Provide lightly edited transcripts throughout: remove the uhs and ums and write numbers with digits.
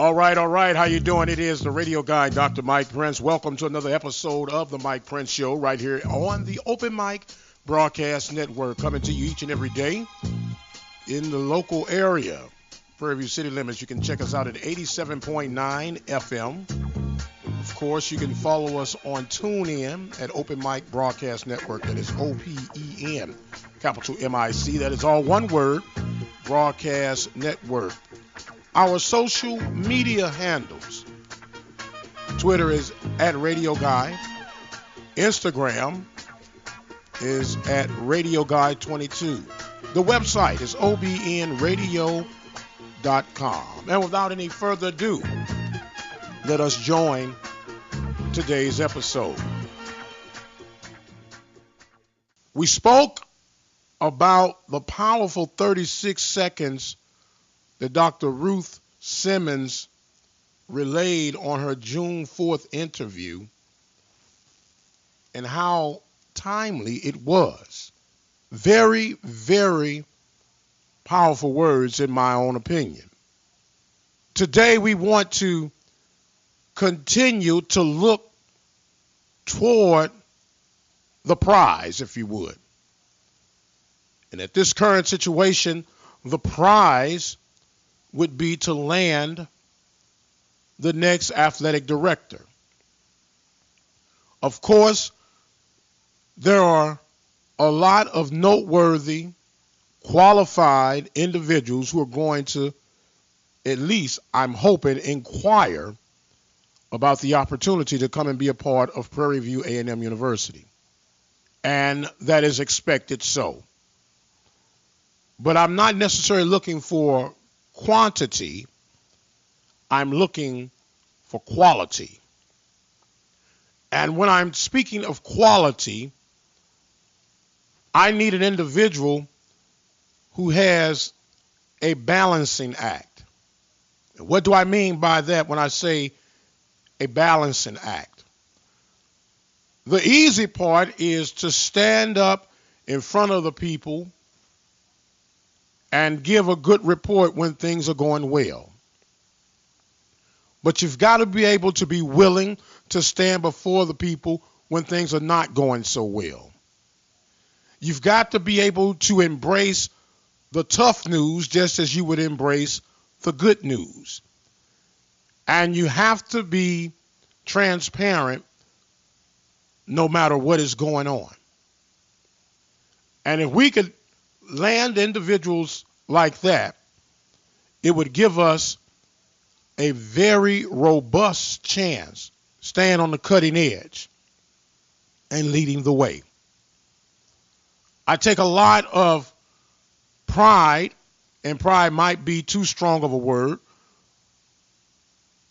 All right. How you doing? It is the radio guy, Dr. Mike Prince. Welcome to another episode of the Mike Prince Show right here on the Open Mic Broadcast Network, coming to you each and every day in the local area, Prairie View city limits. You can check us out at 87.9 FM. Of course, you can follow us on TuneIn at Open Mic Broadcast Network. That is OPEN, capital MIC. That is all one word, Broadcast Network. Our social media handles. Twitter is at Radio Guy. Instagram is at Radio Guy 22. The website is obnradio.com. And without any further ado, let us join today's episode. We spoke about the powerful 36 seconds that Dr. Ruth Simmons relayed on her June 4th interview and how timely it was. Very, very powerful words in my own opinion. Today we want to continue to look toward the prize, if you would. And at this current situation, the prize would be to land the next athletic director. Of course, there are a lot of noteworthy, qualified individuals who are going to, at least I'm hoping, inquire about the opportunity to come and be a part of Prairie View A&M University. And that is expected so. But I'm not necessarily looking for quantity, I'm looking for quality. And when I'm speaking of quality, I need an individual who has a balancing act. And what do I mean by that when I say a balancing act? The easy part is to stand up in front of the people and give a good report when things are going well. But you've got to be able to be willing to stand before the people when things are not going so well. You've got to be able to embrace the tough news just as you would embrace the good news. And you have to be transparent no matter what is going on. And if we could land individuals like that, it would give us a very robust chance staying on the cutting edge and leading the way. I take a lot of pride, and pride might be too strong of a word,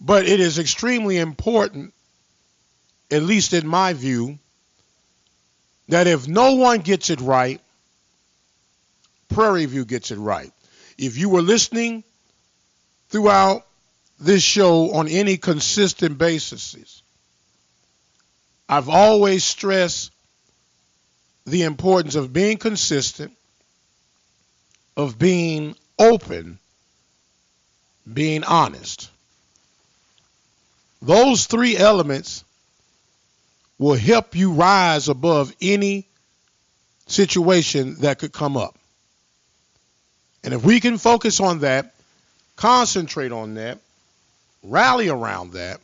but it is extremely important, at least in my view, that if no one gets it right, Prairie View gets it right. If you were listening throughout this show on any consistent basis, I've always stressed the importance of being consistent, of being open, being honest. Those three elements will help you rise above any situation that could come up. And if we can focus on that, concentrate on that, rally around that,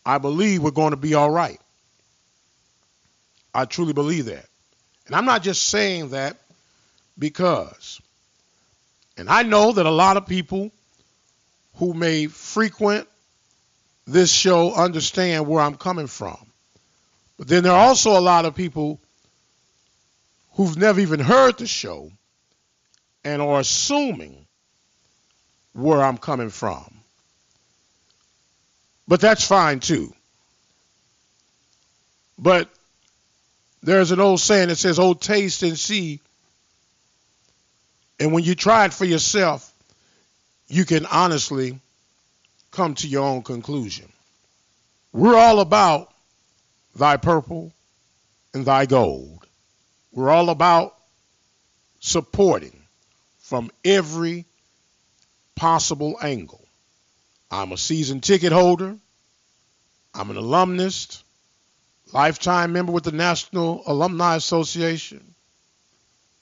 I believe we're going to be all right. I truly believe that. And I'm not just saying that because, and I know that a lot of people who may frequent this show understand where I'm coming from. But then there are also a lot of people who've never even heard the show and are assuming where I'm coming from. But that's fine too. But there's an old saying that says, "Oh, taste and see." And when you try it for yourself, you can honestly come to your own conclusion. We're all about thy purple and thy gold. We're all about supporting from every possible angle. I'm a season ticket holder. I'm an alumnus, lifetime member with the National Alumni Association,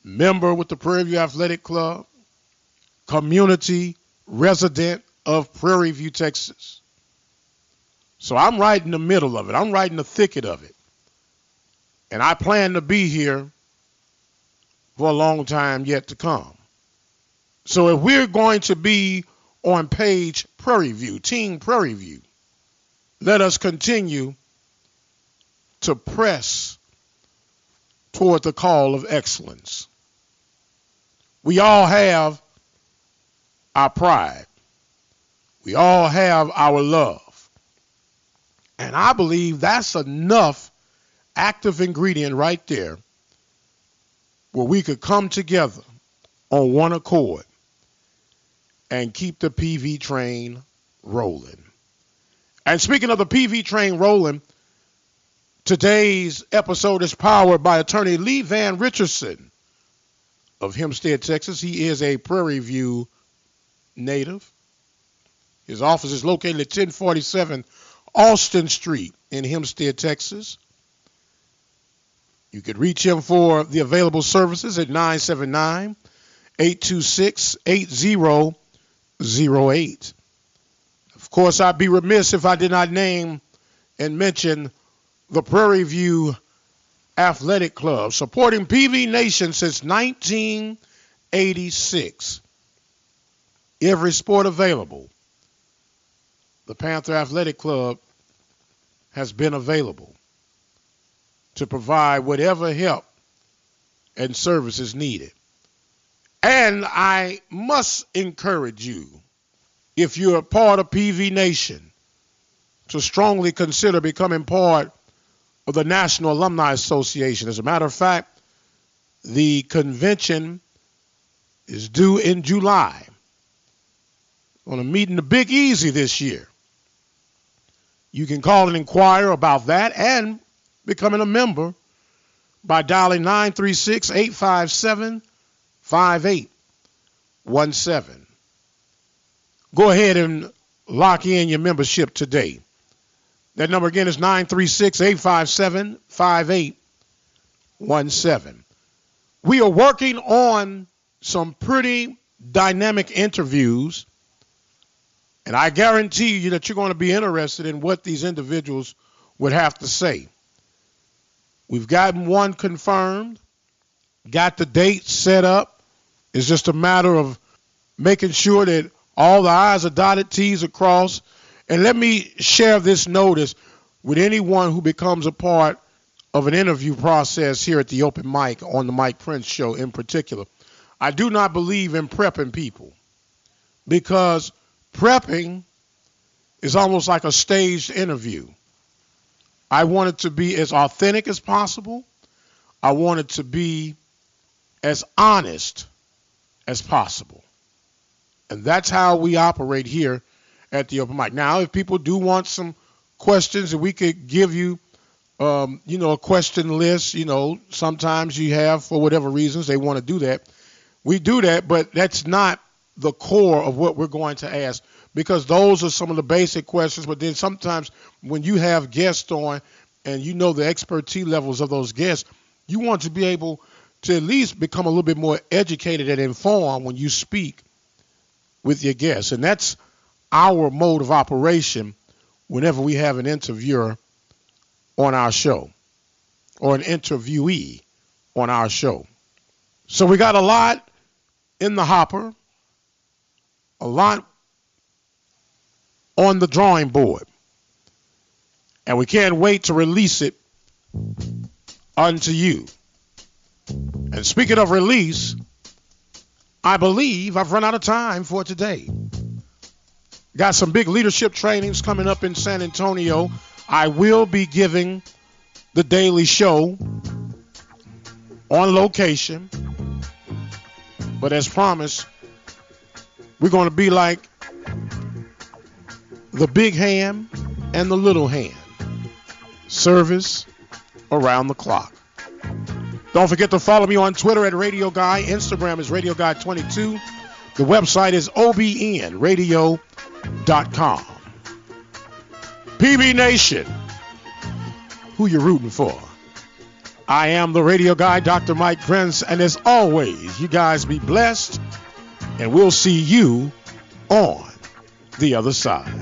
member with the Prairie View Athletic Club, community resident of Prairie View, Texas. So I'm right in the middle of it. I'm right in the thicket of it. And I plan to be here for a long time yet to come. So if we're going to be on page Prairie View, Team Prairie View, let us continue to press toward the call of excellence. We all have our pride. We all have our love. And I believe that's enough active ingredient right there where we could come together on one accord and keep the PV train rolling. And speaking of the PV train rolling, today's episode is powered by attorney Lee Van Richardson of Hempstead, Texas. He is a Prairie View native. His office is located at 1047 Austin Street in Hempstead, Texas. You could reach him for the available services at 979-826-8008. Of course, I'd be remiss if I did not name and mention the Prairie View Athletic Club, supporting PV Nation since 1986. Every sport available, the Panther Athletic Club has been available to provide whatever help and services needed. And I must encourage you, if you're a part of PV Nation, to strongly consider becoming part of the National Alumni Association. As a matter of fact, the convention is due in July. We're going to meet in the Big Easy this year. You can call and inquire about that and becoming a member by dialing 936-857-5817. Go ahead and lock in your membership today. That number again is 936-857-5817. We are working on some pretty dynamic interviews, and I guarantee you that you're going to be interested in what these individuals would have to say. We've gotten one confirmed, got the date set up. It's just a matter of making sure that all the I's are dotted, T's are crossed. And let me share this notice with anyone who becomes a part of an interview process here at the Open Mic on the Mike Prince Show in particular. I do not believe in prepping people, because prepping is almost like a staged interview. I want it to be as authentic as possible. I want it to be as honest as possible. And that's how we operate here at the Open Mic. Now, if people do want some questions, and we could give you, a question list, sometimes you have, for whatever reasons, they want to do that. We do that, but that's not the core of what we're going to ask, because those are some of the basic questions. But then sometimes when you have guests on and you know the expertise levels of those guests, you want to be able to at least become a little bit more educated and informed when you speak with your guests. And that's our mode of operation whenever we have an interviewer on our show or an interviewee on our show. So we got a lot in the hopper, a lot on the drawing board, and we can't wait to release it unto you. And speaking of release, I believe I've run out of time for today. Got some big leadership trainings coming up in San Antonio. I will be giving the Daily Show on location, but as promised, we're going to be like the big hand and the little hand. Service around the clock. Don't forget to follow me on Twitter at Radio Guy. Instagram is Radio Guy 22. The website is obnradio.com. pvamu-sports.com. PB Nation, who you rooting for? I am the radio guy, Dr. Mike Prince, and as always, you guys be blessed, and we'll see you on the other side.